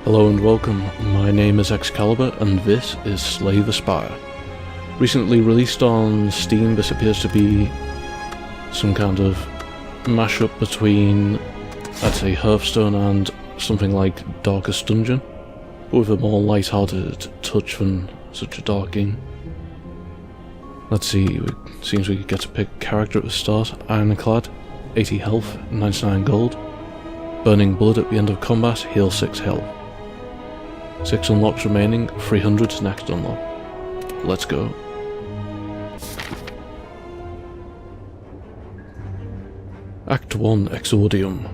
Hello and welcome, my name is Excalibur and this is Slay the Spire. Recently released on Steam, this appears to be some kind of mashup between, I'd say, Hearthstone and something like Darkest Dungeon, but with a more light-hearted touch than such a dark game. Let's see, it seems we get to pick a character at the start. Ironclad, 80 health, 99 gold. Burning Blood at the end of combat, heal 6 health. 6 unlocks remaining, 300 next unlock. Let's go. Act 1, Exordium.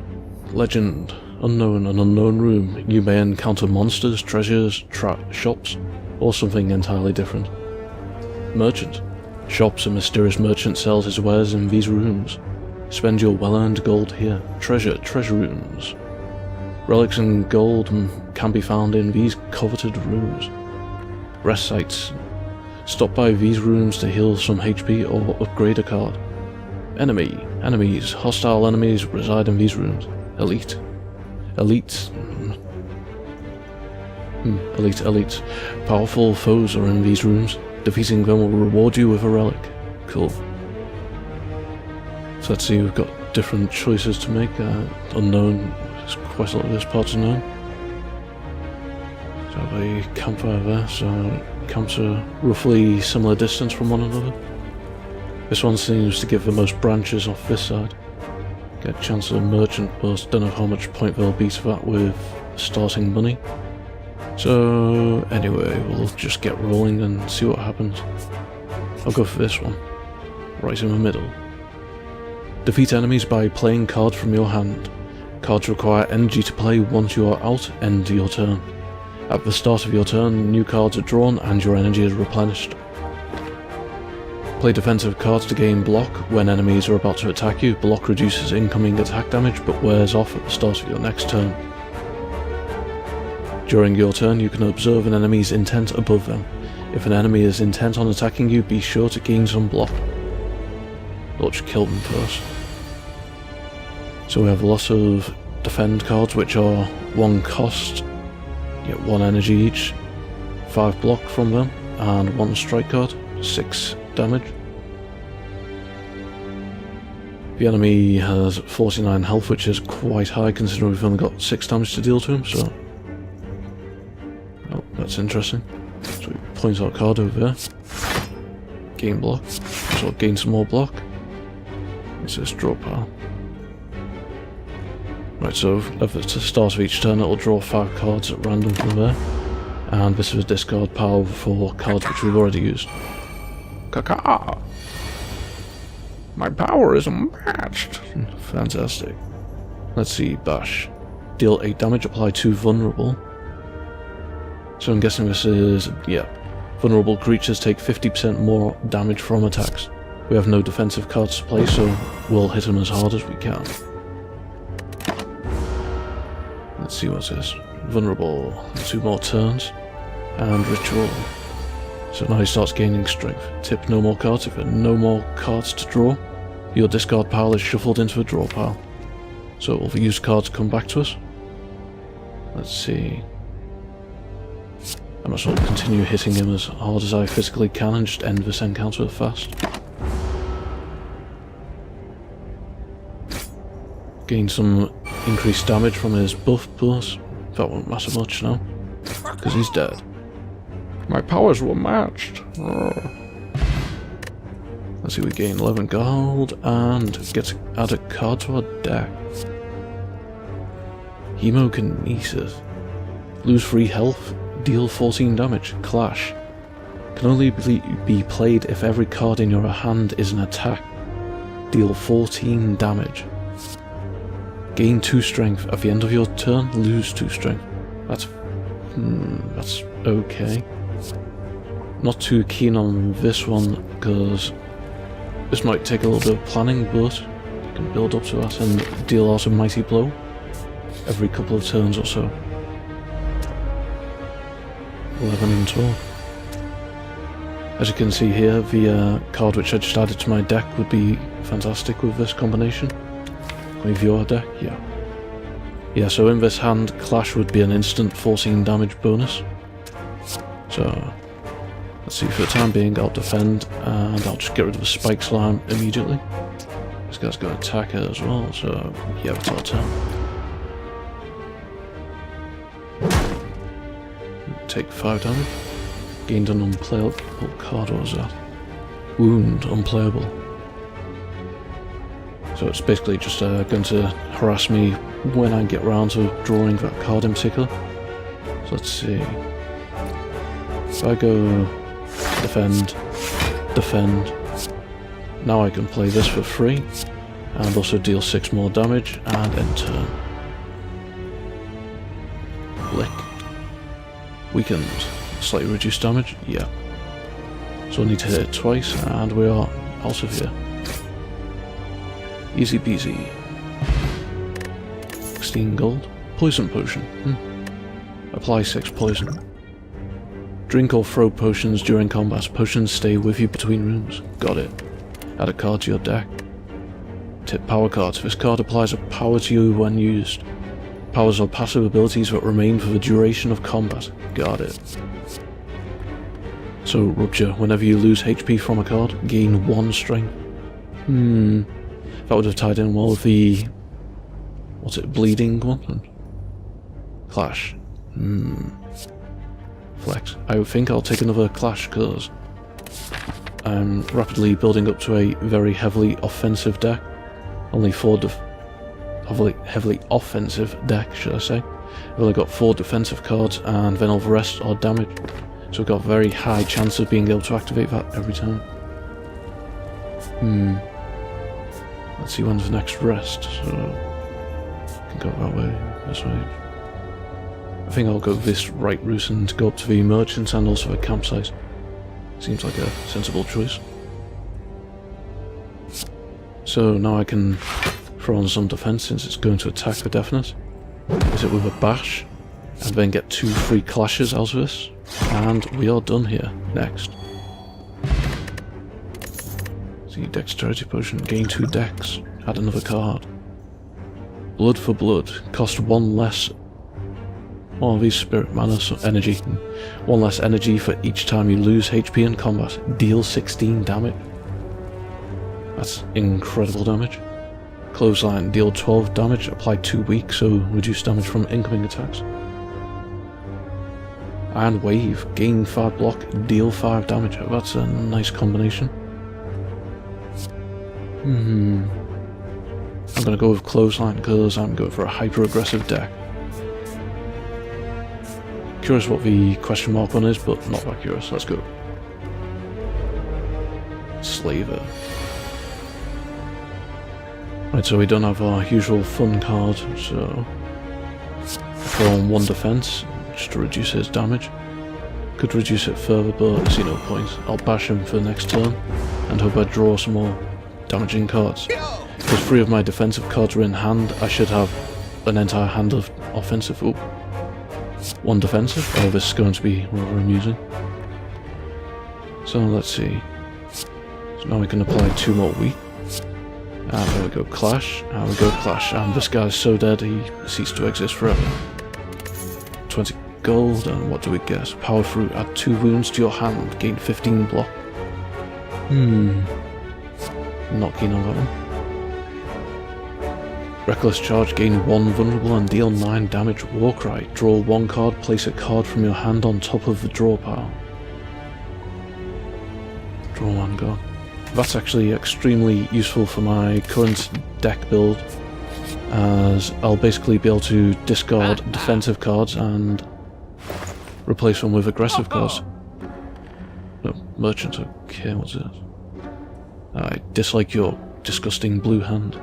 Legend. Unknown, an unknown room. You may encounter monsters, treasures, shops, or something entirely different. Merchant. Shops, a mysterious merchant sells his wares in these rooms. Spend your well-earned gold here. Treasure rooms. Relics and gold can be found in these coveted rooms. Rest sites. Stop by these rooms to heal some HP or upgrade a card. Enemies. Hostile enemies reside in these rooms. Elite. Powerful foes are in these rooms. Defeating them will reward you with a relic. Cool. So let's see, we've got different choices to make. Unknown. Quite a lot of this part's unknown. So have a campfire there, so camps are roughly similar distance from one another. This one seems to give the most branches off this side. Get a chance at a merchant, but don't know how much point they'll be to that with starting money. So anyway, we'll just get rolling and see what happens. I'll go for this one, right in the middle. Defeat enemies by playing cards from your hand. Cards require energy to play. Once you are out, end your turn. At the start of your turn, new cards are drawn and your energy is replenished. Play defensive cards to gain block. When enemies are about to attack you, block reduces incoming attack damage but wears off at the start of your next turn. During your turn, you can observe an enemy's intent above them. If an enemy is intent on attacking you, be sure to gain some block. Let's kill them first. So we have lots of defend cards which are 1 cost, get 1 energy each, 5 block from them, and 1 strike card, 6 damage. The enemy has 49 health, which is quite high considering we've only got 6 damage to deal to him, so... Oh, that's interesting. So we point our card over there. Gain block, so gain some more block. What's this? Draw pile. Right, so at the start of each turn it'll draw 5 cards at random from there. And this is a discard pile for cards which we've already used. Caca! My power is unmatched! Fantastic. Let's see, bash. Deal 8 damage, apply 2 vulnerable. So I'm guessing this is, yeah. Vulnerable creatures take 50% more damage from attacks. We have no defensive cards to play, so we'll hit them as hard as we can. Let's see what's this. Vulnerable. 2 more turns. And ritual. So now he starts gaining strength. Tip no more cards. If there are no more cards to draw, your discard pile is shuffled into a draw pile. So all the used cards come back to us. Let's see. I must well continue hitting him as hard as I physically can and just end this encounter fast. Gain some increased damage from his buff plus. That won't matter much now, because he's dead. My powers were matched. Let's see, we gain 11 gold and get to add a card to our deck. Hemokinesis. Lose 3 health, deal 14 damage. Clash. Can only be played if every card in your hand is an attack. Deal 14 damage. Gain 2 strength. At the end of your turn, lose 2 strength. That's okay. Not too keen on this one, because this might take a little bit of planning, but you can build up to that and deal out a mighty blow every couple of turns or so. 11 in total. As you can see here, the card which I just added to my deck would be fantastic with this combination. With your deck, yeah. Yeah, so in this hand, Clash would be an instant 14 damage bonus. So, let's see, for the time being, I'll defend, and I'll just get rid of the Spike Slime immediately. This guy's got attacker as well, so yeah, it's our turn. Take 5 damage. Gained an unplayable card, what was that? Wound, unplayable. So it's basically just going to harass me when I get round to drawing that card in particular. So let's see. If I go defend, defend, now I can play this for free, and also deal 6 more damage, and end turn. Lick. Weakened. Slightly reduced damage? Yeah. So I need to hit it twice, and we are out of here. Easy peasy. 16 gold. Poison potion. Apply 6 poison. Drink or throw potions during combat. Potions stay with you between rooms. Got it. Add a card to your deck. Tip power cards. This card applies a power to you when used. Powers are passive abilities that remain for the duration of combat. Got it. So, Rupture. Whenever you lose HP from a card, gain 1 strength. That would have tied in well with the... what's it? Bleeding one? Clash. Flex. I think I'll take another Clash because I'm rapidly building up to a very heavily offensive deck. Only 4 heavily offensive deck, should I say. I've only got 4 defensive cards, and then all the rest are damage. So I've got a very high chance of being able to activate that every time. Let's see when's the next rest, so I can go that way, this way. I think I'll go this right route and go up to the merchants and also a campsite. Seems like a sensible choice. So now I can throw on some defense since it's going to attack for definite. Is it with a bash? And then get 2 free clashes out of this. And we are done here. Next. See, dexterity potion. Gain 2 dex. Add another card. Blood for blood. Cost 1 less. Oh, these spirit mana, so energy. 1 less energy for each time you lose HP in combat. Deal 16 damage. That's incredible damage. Clothesline. Deal 12 damage. Apply 2 weak, so reduce damage from incoming attacks. And Wave. Gain 5 block. Deal 5 damage. That's a nice combination. I'm gonna go with Clothesline because I'm going for a hyper-aggressive deck. Curious what the question mark one is, but not that curious. Let's go. Slaver. Right, so we don't have our usual fun card, so throw on 1 defense just to reduce his damage. Could reduce it further, but I see no point. I'll bash him for the next turn and hope I draw some more damaging cards. Because 3 of my defensive cards are in hand, I should have an entire hand of offensive. Ooh. 1 defensive. Oh, this is going to be rather amusing. So let's see. So now we can apply 2 more weak. And there we go, Clash. And we go Clash. And this guy's so dead he ceased to exist forever. 20 gold, and what do we get? Power Fruit. Add 2 wounds to your hand. Gain 15 block. Not keen on that one. Reckless Charge. Gain 1 vulnerable and deal 9 damage. Warcry. Draw 1 card. Place a card from your hand on top of the draw pile. Draw 1 card. That's actually extremely useful for my current deck build, as I'll basically be able to discard defensive cards and replace them with aggressive cards. No, merchant, okay, what's this? I dislike your disgusting blue hand.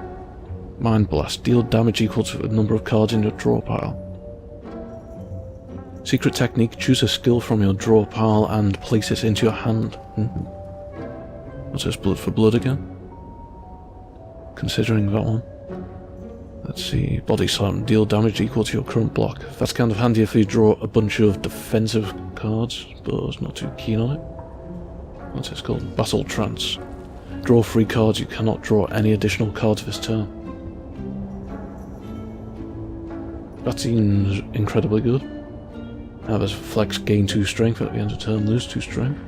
Mind Blast. Deal damage equal to the number of cards in your draw pile. Secret technique. Choose a skill from your draw pile and place it into your hand. What's this? Blood for blood again? Considering that one. Let's see. Body Slam. Deal damage equal to your current block. That's kind of handy if you draw a bunch of defensive cards, but I was not too keen on it. What's this called? Battle Trance. Draw 3 cards. You cannot draw any additional cards this turn. That seems incredibly good. Now there's flex, gain 2 strength at the end of turn, lose 2 strength.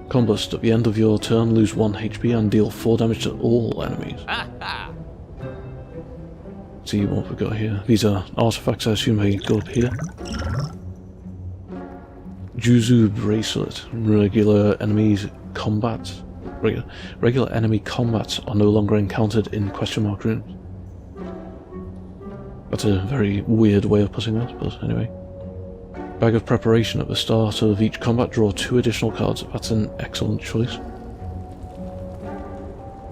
Combust, at the end of your turn, lose 1 HP and deal 4 damage to all enemies. Let's see what we've got here. These are artifacts, I assume they go up here. Juzu Bracelet. Regular enemy combats are no longer encountered in question mark rooms. That's a very weird way of putting that, but anyway. Bag of Preparation. At the start of each combat, draw 2 additional cards. That's an excellent choice.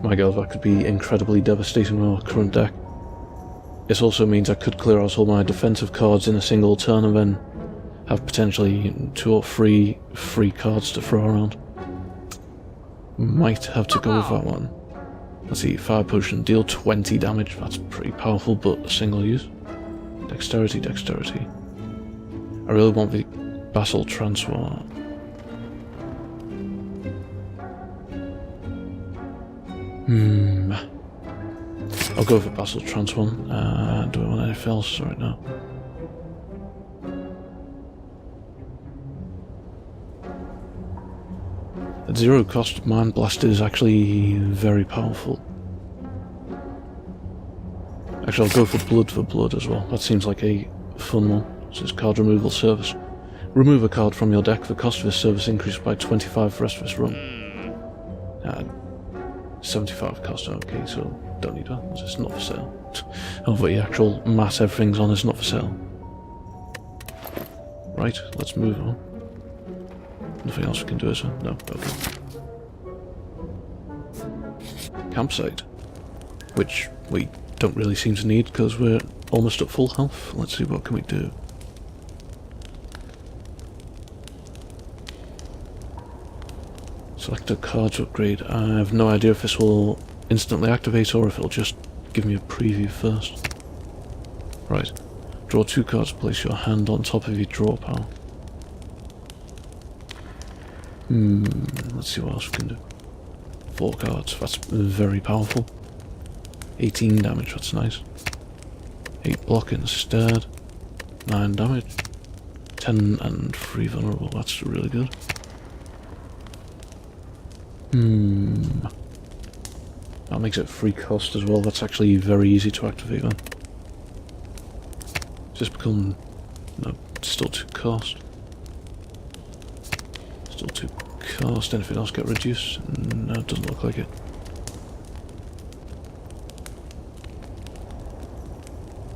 My god, that could be incredibly devastating in our current deck. This also means I could clear out all my defensive cards in a single turn and then have potentially 2 or 3 free cards to throw around. Might have to go with that one. Let's see, Fire Potion, deal 20 damage. That's pretty powerful, but a single use. Dexterity, Dexterity. I really want the Basalt Transfer. I'll go for Basalt Transform. Do I want anything else right now? At 0 cost, Mind Blaster is actually very powerful. Actually, I'll go for Blood as well. That seems like a fun one. This is card removal service. Remove a card from your deck. The cost of this service increased by 25 for the rest of this run. 75 cost, okay, so don't need that. It's not for sale. Oh, but the actual mass everything's on is not for sale. Right, let's move on. Nothing else we can do, is there? No, okay. Campsite. Which we don't really seem to need because we're almost at full health. Let's see, what can we do? Select a card to upgrade. I have no idea if this will instantly activate or if it'll just give me a preview first. Right. Draw 2 cards, place your hand on top of your draw pile. Let's see what else we can do. 4 cards, that's very powerful. 18 damage, that's nice. 8 block instead. 9 damage. 10 and 3 vulnerable, that's really good. That makes it free cost as well. That's actually very easy to activate then. Just become... no, still 2 cost. Still 2 cost. Anything else get reduced? No, it doesn't look like it.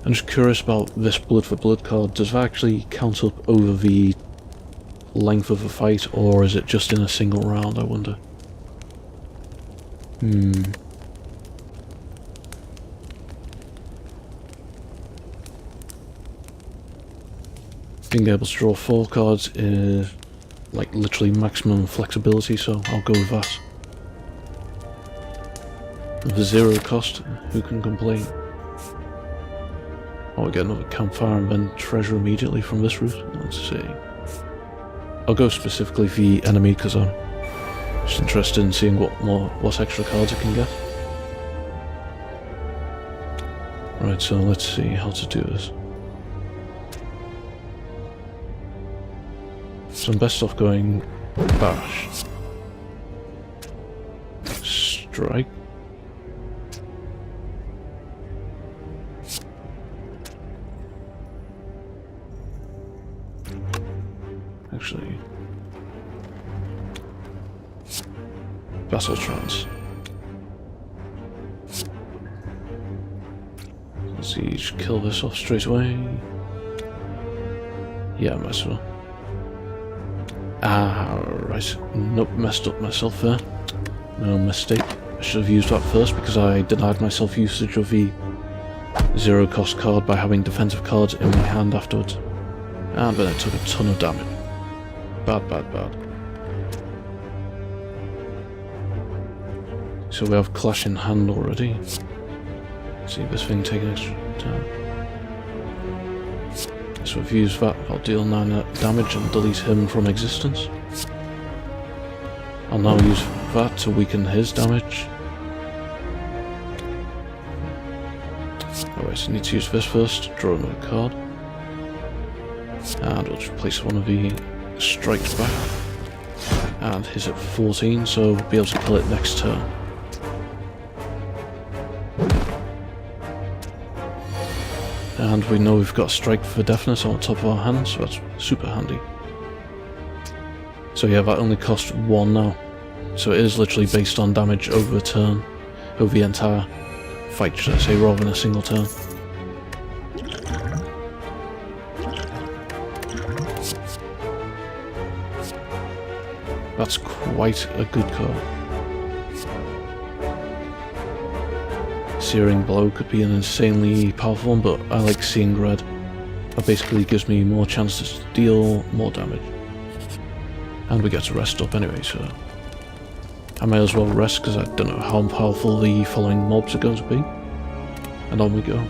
I'm just curious about this Blood for Blood card. Does that actually count up over the length of a fight, or is it just in a single round, I wonder? Being able to draw 4 cards is like literally maximum flexibility, so I'll go with that. The 0 cost, who can complain? Oh, we get another campfire and then treasure immediately from this route. Let's see. I'll go specifically for the enemy because I'm just interested in seeing what extra cards I can get. Right, so let's see how to do this. So I'm best off going bash. Strike. Actually, Battle Trance. Let's see, just kill this off straight away. Yeah, might as well. Right. Nope, messed up myself there. No mistake. I should have used that first because I denied myself usage of the 0 cost card by having defensive cards in my hand afterwards. And then it took a ton of damage. Bad, bad, bad. So we have Clash in hand already. Let's see this thing taking extra time. So if you use that, I'll deal 9 damage and delete him from existence. I'll now use that to weaken his damage. Oh wait, Right, need to use this first, draw another card. And we'll just place one of the strikes back. And hit it 14, so we'll be able to kill it next turn. And we know we've got a strike for deafness on the top of our hand, so that's super handy. So yeah, that only costs 1 now. So it is literally based on damage over a turn, over the entire fight, should I say, rather than a single turn. That's quite a good card. Searing Blow could be an insanely powerful one, but I like Seeing Red. That basically gives me more chances to deal more damage. And we get to rest up anyway, so I may as well rest because I don't know how powerful the following mobs are going to be. And on we go.